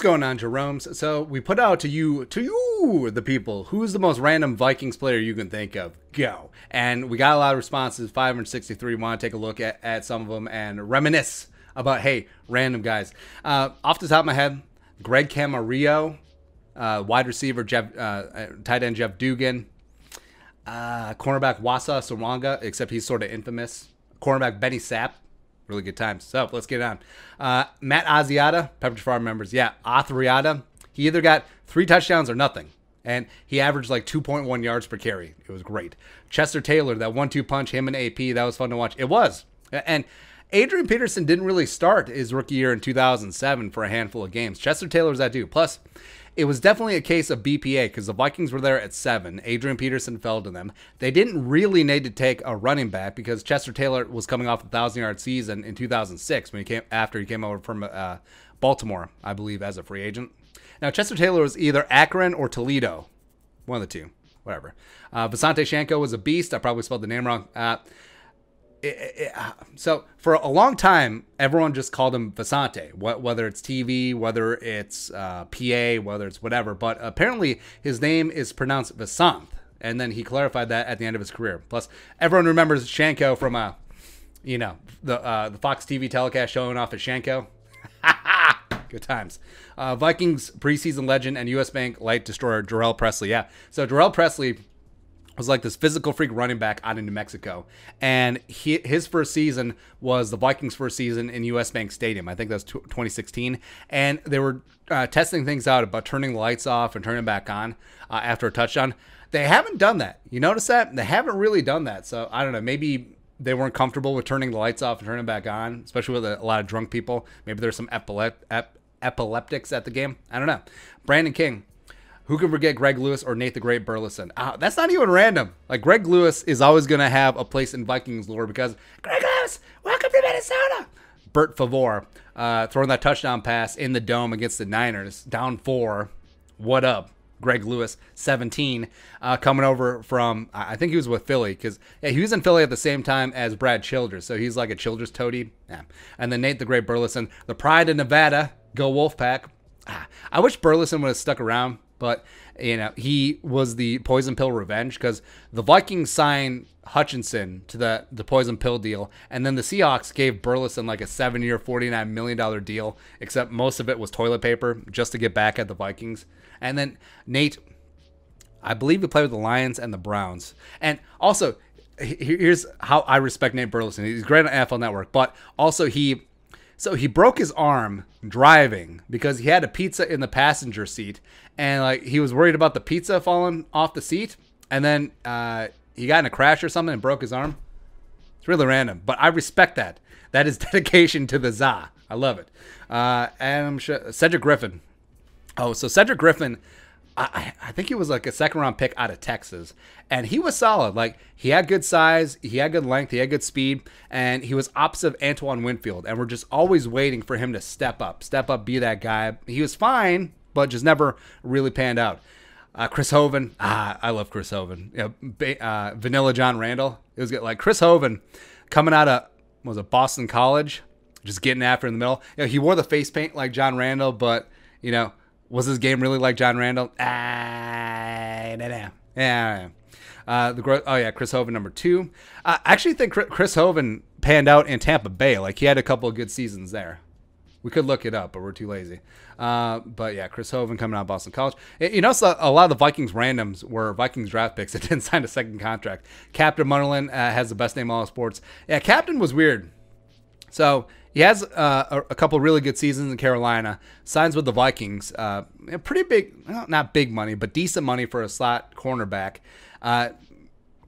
going on, Jeromes? So we put out to you, the people, who's the most random Vikings player you can think of? Go. And we got a lot of responses, 563. Want to take a look at some of them and reminisce about, hey, random guys. Off the top of my head, Greg Camarillo, wide receiver, tight end Jeff Dugan, cornerback Wasa Sarwanga, except he's sort of infamous. Cornerback Benny Sapp. Really good times. So let's get it on. Matt Asiata, Pepperidge Farm members. Yeah, Athriata. He either got 3 touchdowns or nothing. And he averaged like 2.1 yards per carry. It was great. Chester Taylor, that 1-2 punch, him and AP, that was fun to watch. It was. And Adrian Peterson didn't really start his rookie year in 2007 for a handful of games. Chester Taylor was that dude. Plus, it was definitely a case of BPA because the Vikings were there at 7. Adrian Peterson fell to them. They didn't really need to take a running back because Chester Taylor was coming off a 1,000-yard season in 2006 when he came over from Baltimore, I believe, as a free agent. Now, Chester Taylor was either Akron or Toledo. One of the two. Whatever. Visante Shanko was a beast. I probably spelled the name wrong. So for a long time, everyone just called him Visante, whether it's TV, whether it's PA, whether it's whatever. But apparently his name is pronounced Visant, and then he clarified that at the end of his career. Plus, everyone remembers Shanko from the Fox TV telecast showing off at Shanko. Good times. Vikings preseason legend and U.S. Bank light destroyer Jerrell Pressley. Yeah, so Jerrell Pressley was like this physical freak running back out in New Mexico. And his first season was the Vikings' first season in U.S. Bank Stadium. I think that was 2016. And they were testing things out about turning the lights off and turning them back on after a touchdown. They haven't done that. You notice that? They haven't really done that. So, I don't know. Maybe they weren't comfortable with turning the lights off and turning them back on, especially with a lot of drunk people. Maybe there's some epileptics at the game. I don't know. Brandon King. Who can forget Greg Lewis or Nate the Great Burleson? That's not even random. Like, Greg Lewis is always going to have a place in Vikings lore because Greg Lewis, welcome to Minnesota. Bert Favre throwing that touchdown pass in the dome against the Niners, down 4. What up? Greg Lewis, 17, coming over from, I think he was with Philly, because he was in Philly at the same time as Brad Childress, so he's like a Childress toady. Yeah. And then Nate the Great Burleson, the pride of Nevada, go Wolfpack. I wish Burleson would have stuck around. But, he was the poison pill revenge because the Vikings signed Hutchinson to the poison pill deal. And then the Seahawks gave Burleson like a 7-year, $49 million deal, except most of it was toilet paper just to get back at the Vikings. And then Nate, I believe he played with the Lions and the Browns. And also, here's how I respect Nate Burleson. He's great on NFL Network, but also he broke his arm driving because he had a pizza in the passenger seat, and like he was worried about the pizza falling off the seat, and then he got in a crash or something and broke his arm. It's really random, but I respect that. That is dedication to the ZA. I love it. Cedric Griffin. Oh, so Cedric Griffin, I think he was like a second-round pick out of Texas, and he was solid. Like, he had good size, he had good length, he had good speed, and he was opposite of Antoine Winfield, and we're just always waiting for him to step up, be that guy. He was fine, but just never really panned out. Chris Hoven, I love Chris Hoven. Vanilla John Randall. It was good. Like Chris Hoven coming out of, Boston College, just getting after in the middle. He wore the face paint like John Randall, but, was his game really like John Randall? Yeah. Chris Hoven, number 2. I actually think Chris Hoven panned out in Tampa Bay. Like, he had a couple of good seasons there. We could look it up, but we're too lazy. But yeah, Chris Hoven coming out of Boston College. So a lot of the Vikings randoms were Vikings draft picks that didn't sign a second contract. Captain Munderland has the best name in all of sports. Yeah, Captain was weird. So he has a couple really good seasons in Carolina, signs with the Vikings, pretty big, well, not big money, but decent money for a slot cornerback,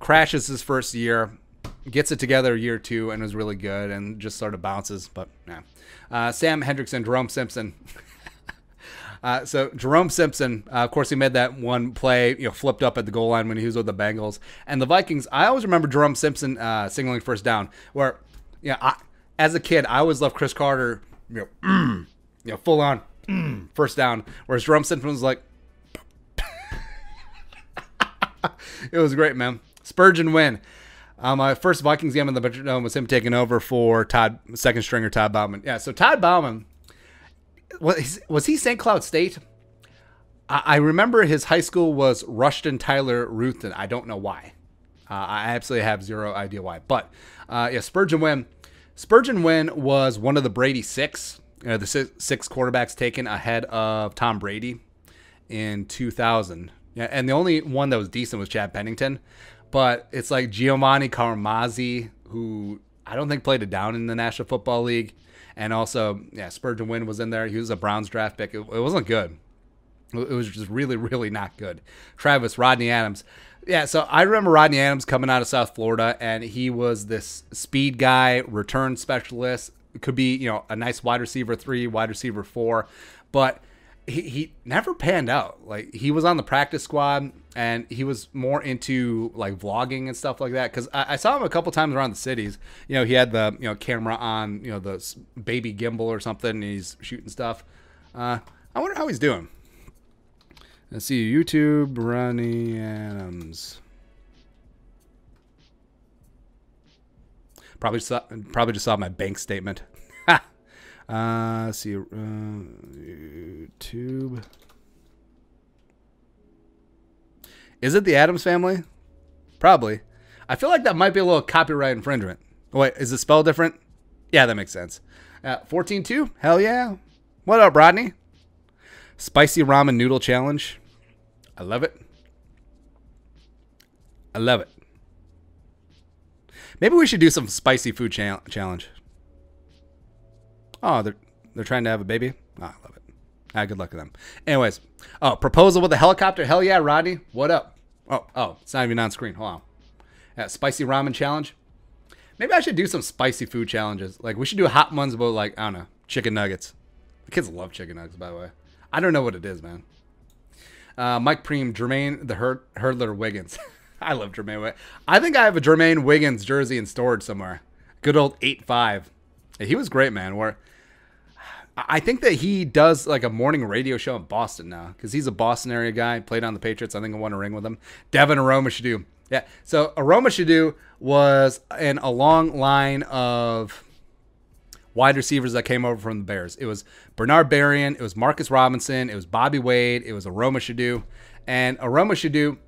crashes his first year, gets it together year 2, and was really good, and just sort of bounces, but yeah. Sam Hendrickson, Jerome Simpson. So Jerome Simpson, of course, he made that one play, flipped up at the goal line when he was with the Bengals. And the Vikings, I always remember Jerome Simpson signaling first down, where, as a kid, I always loved Chris Carter, full on first down, whereas Jerome Simpson was like, it was great, man. Spurgeon win. My first Vikings game in the Metrodome was him taking over for second stringer Todd Bauman. Yeah, so Todd Bauman, Was he St. Cloud State? I remember his high school was Rushton Tyler Ruthven. I don't know why. I absolutely have zero idea why. But yeah, Spurgeon Wynn. Spurgeon Wynn was one of the Brady Six. The six quarterbacks taken ahead of Tom Brady in 2000. Yeah, and the only one that was decent was Chad Pennington. But it's like Giovanni Carmazzi, who I don't think played it down in the National Football League. And also, yeah, Spurgeon Wynn was in there. He was a Browns draft pick. It wasn't good. It was just really, really not good. Travis, Rodney Adams. Yeah, so I remember Rodney Adams coming out of South Florida, and he was this speed guy, return specialist. It could be, a nice wide receiver 3, wide receiver 4. But he never panned out. Like, he was on the practice squad, and he was more into, like, vlogging and stuff like that. Because I saw him a couple times around the cities. He had the, camera on, the baby gimbal or something, and he's shooting stuff. I wonder how he's doing. Let's see, YouTube, Ronnie Adams. Probably just saw my bank statement. Let's see, YouTube. Is it the Adams family? Probably. I feel like that might be a little copyright infringement. Oh, wait, is it spelled different? Yeah, that makes sense. 14-2? Hell yeah. What up, Rodney? Spicy ramen noodle challenge. I love it. I love it. Maybe we should do some spicy food challenge. Oh, they're trying to have a baby. Oh, I love it. Good luck to them. Anyways, proposal with a helicopter. Hell yeah, Rodney. What up? Oh, it's not even on screen. Hold on. Spicy ramen challenge. Maybe I should do some spicy food challenges. Like, we should do hot ones about, like, I don't know, chicken nuggets. The kids love chicken nuggets, by the way. I don't know what it is, man. Mike Preem, Jermaine the Hurdler Wiggins. I love Jermaine Wiggins. I think I have a Jermaine Wiggins jersey in storage somewhere. Good old 8'5". He was great, man. I think that he does like a morning radio show in Boston now because he's a Boston area guy. Played on the Patriots. I think I won a ring with him. Devin Aromashadu. Yeah. So Aromashadu was in a long line of wide receivers that came over from the Bears. It was Bernard Berrien. It was Marcus Robinson. It was Bobby Wade. It was Aromashadu. And Aromashadu,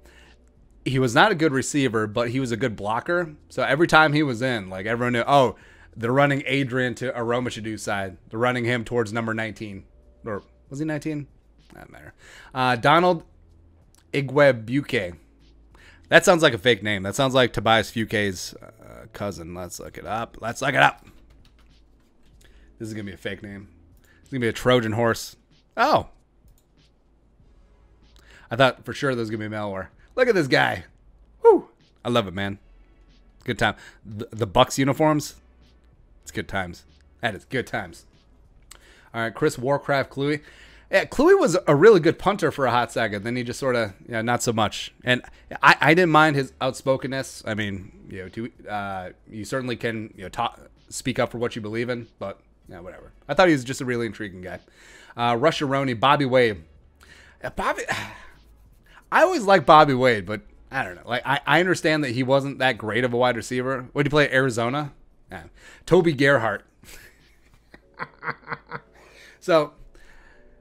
he was not a good receiver, but he was a good blocker. So every time he was in, like everyone knew, they're running Adrian to Aromashadou's side. They're running him towards number 19. Or was he 19? Doesn't matter. Donald Igwebuike. That sounds like a fake name. That sounds like Tobias Fuque's cousin. Let's look it up. This is going to be a fake name. It's going to be a Trojan horse. Oh. I thought for sure there was going to be malware. Look at this guy. Woo. I love it, man. Good time. The Bucks uniforms. It's good times. That is good times. All right, Chris Warcraft Cluey. Yeah, Cluey was a really good punter for a hot second. Then he just sort of, not so much. And I didn't mind his outspokenness. I mean, you certainly can, speak up for what you believe in, but yeah, whatever. I thought he was just a really intriguing guy. Rusharoni, Bobby Wade. I always liked Bobby Wade, but I don't know. Like I understand that he wasn't that great of a wide receiver. What did he play at Arizona? Yeah. Toby Gerhart. So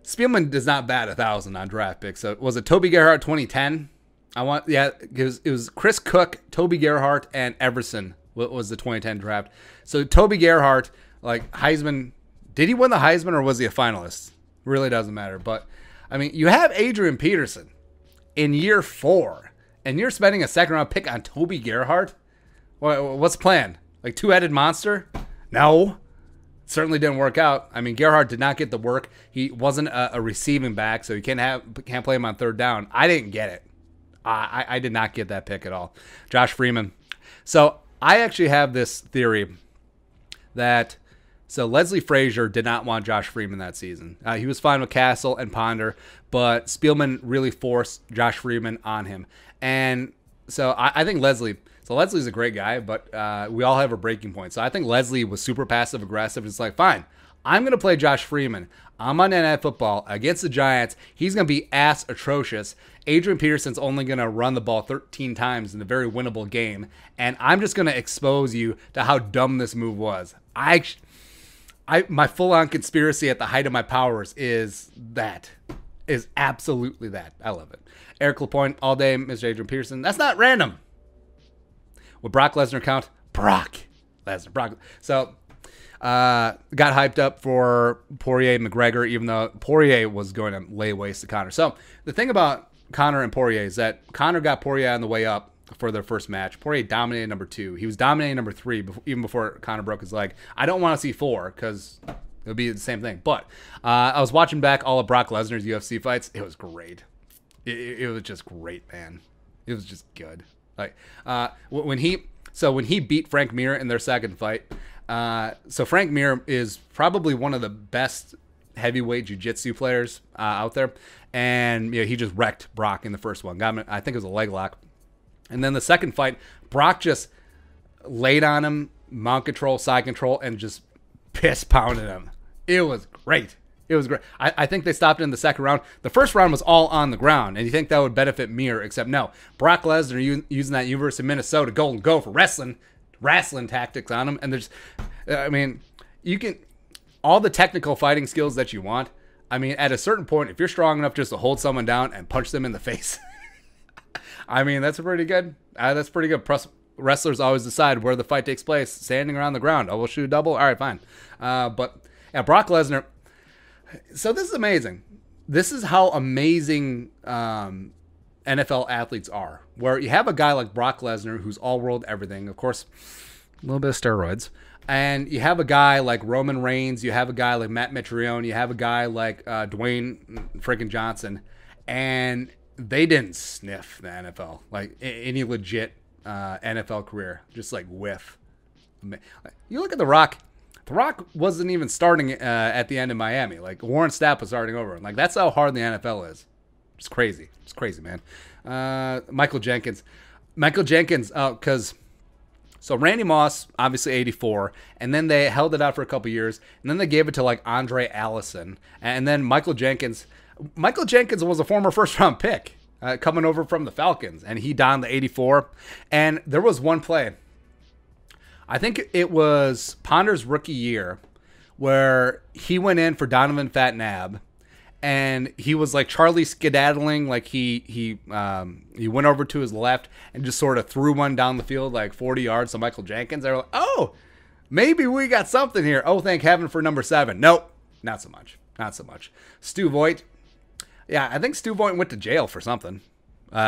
Spielman does not bat 1,000 on draft picks. So was it Toby Gerhart 2010? It was Chris Cook, Toby Gerhart, and Everson. What was the 2010 draft? So Toby Gerhart, like Heisman, did he win the Heisman or was he a finalist? Really doesn't matter. But I mean, you have Adrian Peterson in year 4, and you're spending a second-round pick on Toby Gerhart. What's the plan? Like two-headed monster? No. Certainly didn't work out. I mean, Gerhart did not get the work. He wasn't a receiving back, so you can't play him on third down. I didn't get it. I did not get that pick at all. Josh Freeman. So I actually have this theory that Leslie Frazier did not want Josh Freeman that season. He was fine with Castle and Ponder, but Spielman really forced Josh Freeman on him. And so I think Leslie's a great guy, but we all have a breaking point. So I think Leslie was super passive aggressive. It's like, fine, I'm going to play Josh Freeman on Monday Night Football against the Giants. He's going to be ass atrocious. Adrian Peterson's only going to run the ball 13 times in a very winnable game. And I'm just going to expose you to how dumb this move was. My full-on conspiracy at the height of my powers is absolutely that. I love it. Eric LaPointe, all day, Mr. Adrian Peterson. That's not random. Would Brock Lesnar count? Brock Lesnar. So, got hyped up for Poirier McGregor, even though Poirier was going to lay waste to Conor. So, the thing about Conor and Poirier is that Conor got Poirier on the way up for their first match. Poirier dominated number 2. He was dominating number 3 even before Conor broke his leg. I don't want to see 4 because it would be the same thing. But I was watching back all of Brock Lesnar's UFC fights. It was great. It was just great, man. It was just good. Like when he beat Frank Mir in their second fight. So Frank Mir is probably one of the best heavyweight jiu-jitsu players out there, and he just wrecked Brock in the first one. Got him, I think it was a leg lock. And then the second fight, Brock just laid on him, mount control, side control, and just piss pounded him. It was great. It was great. I think they stopped in the second round. The first round was all on the ground, and you think that would benefit Mir, except no. Brock Lesnar using that University of Minnesota Golden Go for wrestling tactics on him. And there's, you can, all the technical fighting skills that you want. I mean, at a certain point, if you're strong enough just to hold someone down and punch them in the face, that's pretty good. That's pretty good. Plus, wrestlers always decide where the fight takes place, standing around the ground. Oh, we'll shoot a double? All right, fine. But yeah, Brock Lesnar. So this is amazing. This is how amazing NFL athletes are. Where you have a guy like Brock Lesnar, who's all-world everything. Of course, a little bit of steroids. And you have a guy like Roman Reigns. You have a guy like Matt Mitrione. You have a guy like Dwayne freaking Johnson. And they didn't sniff the NFL. Like any legit NFL career. Just like whiff. You look at The Rock. The Rock wasn't even starting at the end in Miami. Like Warren Sapp was starting over. Like that's how hard the NFL is. It's crazy. It's crazy, man. Michael Jenkins. So Randy Moss, obviously 84, and then they held it out for a couple years, and then they gave it to like Andre Allison, and then Michael Jenkins. Michael Jenkins was a former first-round pick coming over from the Falcons, and he donned the 84. And there was one play. I think it was Ponder's rookie year where he went in for Donovan Fatnab, and he was like Charlie skedaddling, like he went over to his left and just sort of threw one down the field like 40 yards to Michael Jenkins. They were like, oh, maybe we got something here. Oh, thank heaven for number 7. Nope, not so much. Not so much. Stu Voigt. Yeah, I think Stu Voigt went to jail for something.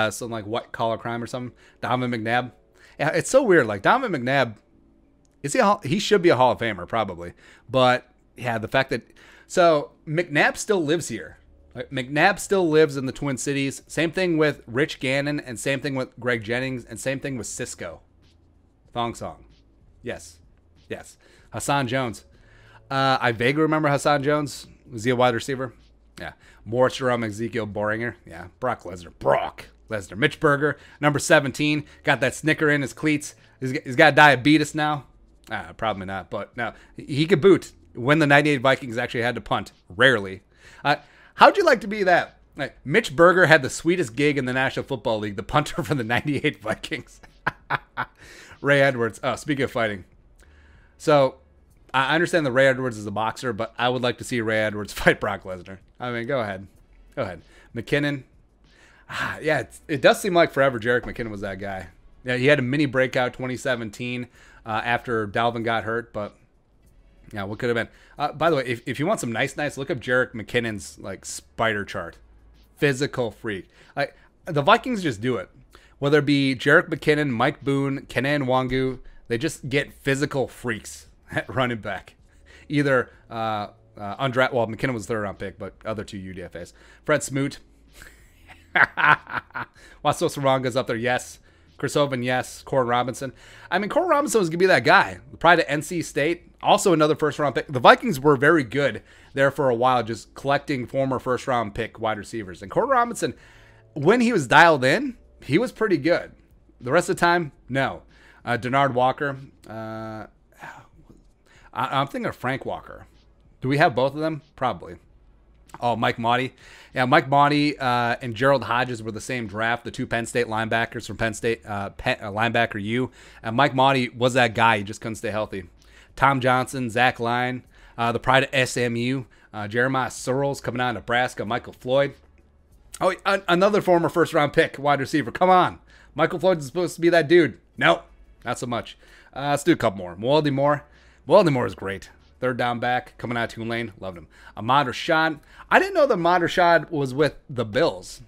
Some like white collar crime or something. Donovan McNabb. Yeah, it's so weird. Like Donovan McNabb, he should be a Hall of Famer probably. But yeah, the fact that so McNabb still lives here. Like, McNabb still lives in the Twin Cities. Same thing with Rich Gannon, and same thing with Greg Jennings, and same thing with Cisco. Thong Song. Yes. Hassan Jones. I vaguely remember Hassan Jones. Was he a wide receiver? Yeah. Morris Jerome, Ezekiel Boringer. Yeah. Brock Lesnar. Mitch Berger, number 17. Got that snicker in his cleats. He's got diabetes now. Probably not, but no. He could boot. When the 98 Vikings actually had to punt. Rarely. How'd you like to be that? Like, Mitch Berger had the sweetest gig in the National Football League, the punter for the 98 Vikings. Ray Edwards. Oh, speaking of fighting. So, I understand that Ray Edwards is a boxer, but I would like to see Ray Edwards fight Brock Lesnar. I mean, go ahead. McKinnon. Yeah, it does seem like forever Jerick McKinnon was that guy. Yeah, he had a mini breakout 2017 after Dalvin got hurt, but yeah, what could have been? By the way, if you want some nice, look up Jerick McKinnon's like spider chart. Physical freak. Like the Vikings just do it. Whether it be Jerick McKinnon, Mike Boone, Kenan Wangu, they just get physical freaks at running back. Either undrafted. Well, McKinnon was third round pick, but other two UDFAs. Fred Smoot. Wasso Saranga's up there. Yes. Chris Hovan, yes. Corin Robinson. I mean, Corin Robinson was going to be that guy. The pride of NC State. Also another first-round pick. The Vikings were very good there for a while, just collecting former first-round pick wide receivers. And Corin Robinson, when he was dialed in, he was pretty good. The rest of the time, no. Denard Walker. I'm thinking of Frank Walker. Do we have both of them? Probably. Oh, Mike Motti. Yeah, Mike Motti and Gerald Hodges were the same draft, the two Penn State linebackers from Penn State, linebacker U. And Mike Motti was that guy. He just couldn't stay healthy. Tom Johnson, Zach Line. The pride of SMU, Jeremiah Searles coming out of Nebraska, Michael Floyd. Oh, another former first-round pick, wide receiver. Come on. Michael Floyd is supposed to be that dude. Nope, not so much. Let's do a couple more. Mwaldi Moore. Mwaldi Moore is great. Third down back, coming out of Tulane. Loved him. Ahmad Rashad. I didn't know that Ahmad Rashad was with the Bills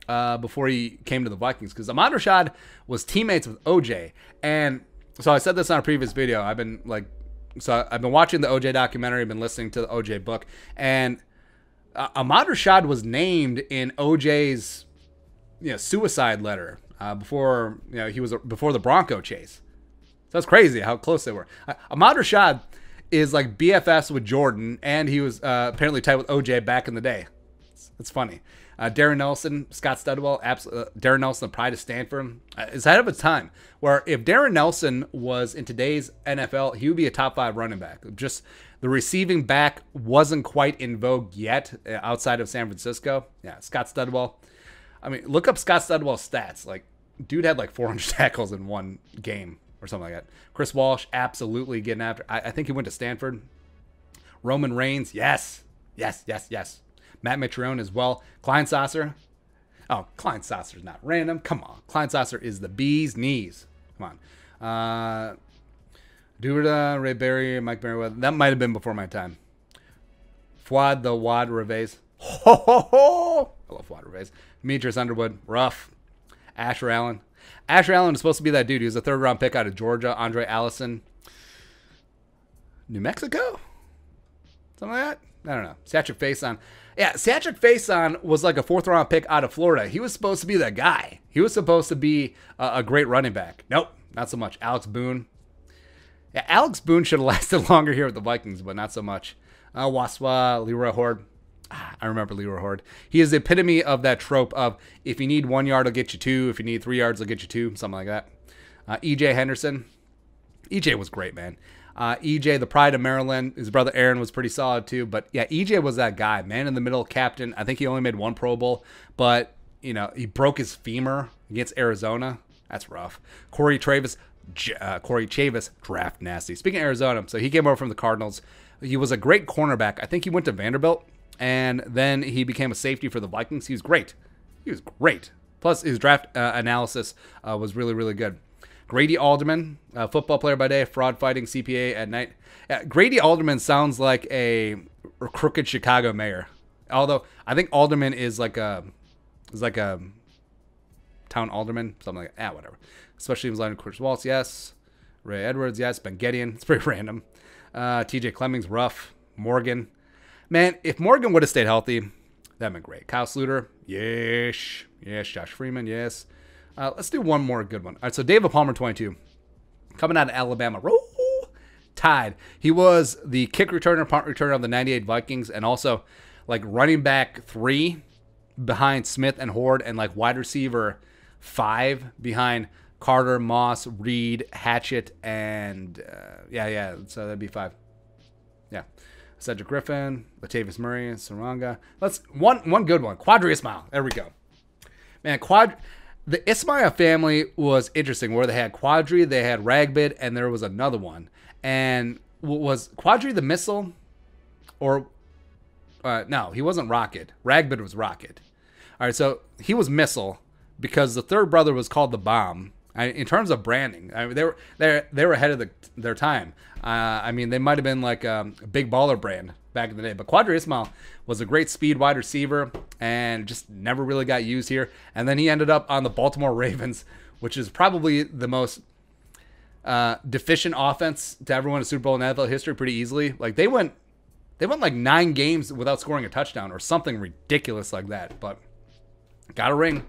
before he came to the Vikings, because Ahmad Rashad was teammates with OJ. And so I said this on a previous video. I've been watching the OJ documentary. I've been listening to the OJ book. And Ahmad Rashad was named in OJ's suicide letter before before the Bronco chase. So that's crazy how close they were. Ahmad Rashad is like BFFs with Jordan, and he was apparently tight with OJ back in the day. It's funny. Darren Nelson, Scott Studwell, Darren Nelson, the pride of Stanford, is ahead of its time. Where if Darren Nelson was in today's NFL, he would be a top 5 running back. Just the receiving back wasn't quite in vogue yet outside of San Francisco. Yeah, Scott Studwell. I mean, look up Scott Studwell's stats. Like, dude had like 400 tackles in one game or something like that. Chris Walsh, absolutely getting after. I think he went to Stanford. Roman Reigns, yes. Matt Mitrione as well. Klein Sasser. Oh, Klein Sasser's not random. Come on. Klein Sasser is the bee's knees. Come on. Duda, Ray Berry, Mike Merriweather. That might have been before my time. Fuad the Wad Reves. Ho, ho, ho. I love Fuad Reves. Demetrius Underwood. Rough. Asher Allen. Asher Allen is supposed to be that dude. He was a 3rd-round pick out of Georgia. Andre Allison. New Mexico? Something like that? I don't know. Cedric Faison. Yeah, Cedric Faison was like a 4th-round pick out of Florida. He was supposed to be that guy. He was supposed to be a great running back. Nope, not so much. Alex Boone. Yeah, Alex Boone should have lasted longer here with the Vikings, but not so much. Waswa, Leroy Horde. I remember Leroy Horde. He is the epitome of that trope of if you need 1 yard, I'll get you 2. If you need 3 yards, I'll get you 2. Something like that. EJ Henderson. EJ was great, man. EJ, the pride of Maryland. His brother Aaron was pretty solid too. But yeah, EJ was that guy, man in the middle, captain. I think he only made 1 Pro Bowl, but he broke his femur against Arizona. That's rough. Corey Chavis, draft nasty. Speaking of Arizona, so he came over from the Cardinals. He was a great cornerback. I think he went to Vanderbilt, and then he became a safety for the Vikings. He was great. Plus, his draft analysis was really, really good. Grady Alderman, football player by day, fraud fighting CPA at night. Grady Alderman sounds like a crooked Chicago mayor. Although I think Alderman is like a town alderman, something like that. Whatever. Especially if he's Chris Waltz, yes. Ray Edwards, yes. Ben Gideon, it's pretty random. TJ Clemmings, rough. Morgan. Man, if Morgan would have stayed healthy, that'd been great. Kyle Sluter, yes. Josh Freeman, yes. Let's do one more good one. All right, so David Palmer, 22. Coming out of Alabama. Tied. He was the kick returner, punt returner of the 98 Vikings, and also like running back 3 behind Smith and Horde, and like wide receiver 5 behind Carter, Moss, Reed, Hatchett, and so that'd be 5. Yeah. Cedric Griffin, Latavius Murray, Saranga. Let's one good one. Quadri Ismail. There we go. Man, the Ismail family was interesting, where they had Quadri, they had Ragbid, and there was another one. And was Quadri the missile? Or no, he wasn't Rocket. Ragbid was Rocket. All right, so he was missile because the third brother was called the Bomb. In terms of branding, I mean, they were ahead of their time. I mean, they might have been like a big baller brand back in the day. But Quadri Ismail was a great speed wide receiver and just never really got used here. And then he ended up on the Baltimore Ravens, which is probably the most deficient offense to ever win a Super Bowl in NFL history pretty easily. Like they went like 9 games without scoring a touchdown or something ridiculous like that. But got a ring.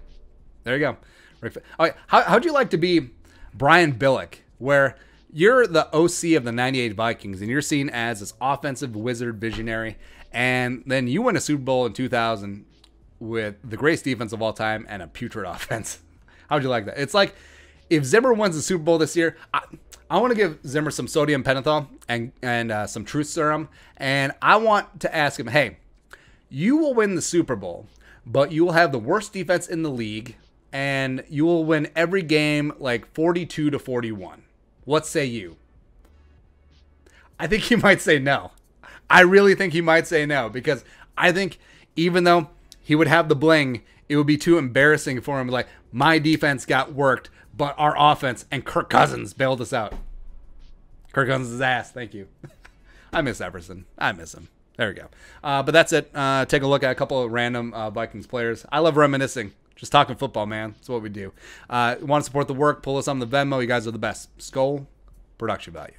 There you go. All right, how'd you like to be Brian Billick, where you're the OC of the 98 Vikings and you're seen as this offensive wizard visionary, and then you win a Super Bowl in 2000 with the greatest defense of all time and a putrid offense? How'd you like that? It's like if Zimmer wins the Super Bowl this year, I want to give Zimmer some sodium pentothal and some truth serum, and I want to ask him, hey, you will win the Super Bowl, but you will have the worst defense in the league, and you will win every game like 42-41. What say you? I think he might say no. I really think he might say no, because I think even though he would have the bling, it would be too embarrassing for him. Like, my defense got worked, but our offense and Kirk Cousins bailed us out. Kirk Cousins' ass. Thank you. I miss Everson. I miss him. There we go. But that's it. Take a look at a couple of random Vikings players. I love reminiscing. Just talking football, man. That's what we do. Want to support the work? Pull us on the Venmo. You guys are the best. Skull, production value.